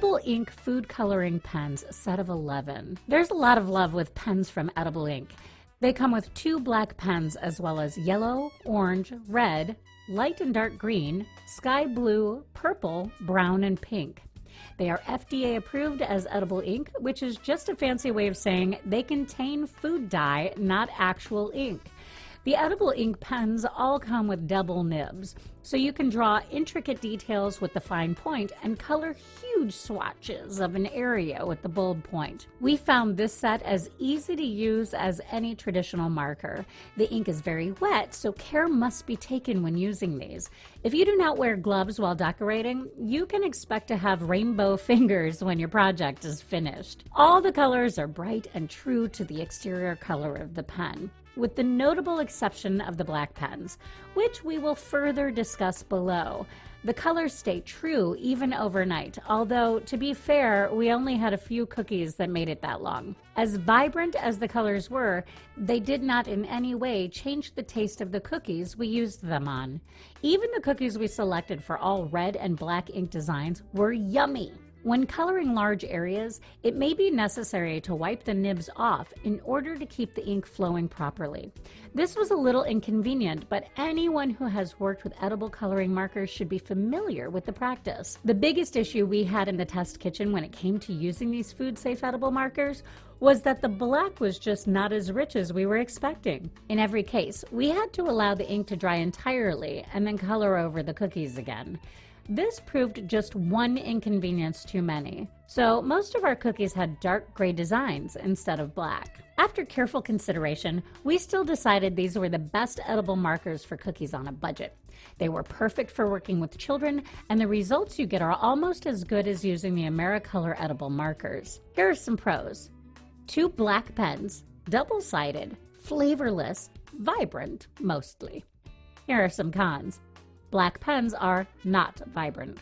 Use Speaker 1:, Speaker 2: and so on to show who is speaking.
Speaker 1: Edibleink food coloring pens, set of 11. There's a lot of love with pens from Edibleink. They come with 2 black pens as well as yellow, orange, red, light and dark green, sky blue, purple, brown, and pink. They are FDA approved as edible ink, which is just a fancy way of saying they contain food dye, not actual ink. The edible ink pens all come with double nibs, so you can draw intricate details with the fine point and color huge swatches of an area with the bold point. We found this set as easy to use as any traditional marker. The ink is very wet, so care must be taken when using these. If you do not wear gloves while decorating, you can expect to have rainbow fingers when your project is finished. All the colors are bright and true to the exterior color of the pen, with the notable exception of the black pens, which we will further discuss below. The colors stay true even overnight, although, to be fair, we only had a few cookies that made it that long. As vibrant as the colors were, they did not in any way change the taste of the cookies we used them on. Even the cookies we selected for all red and black ink designs were yummy. When coloring large areas, it may be necessary to wipe the nibs off in order to keep the ink flowing properly. This was a little inconvenient, but anyone who has worked with edible coloring markers should be familiar with the practice. The biggest issue we had in the test kitchen when it came to using these food-safe edible markers was that the black was just not as rich as we were expecting. In every case, we had to allow the ink to dry entirely and then color over the cookies again. This proved just one inconvenience too many, so most of our cookies had dark gray designs instead of black. After careful consideration, we still decided these were the best edible markers for cookies on a budget. They were perfect for working with children, and the results you get are almost as good as using the AmeriColor edible markers. Here are some pros. 2 black pens, double-sided, flavorless, vibrant mostly. Here are some cons. Black pens are not vibrant.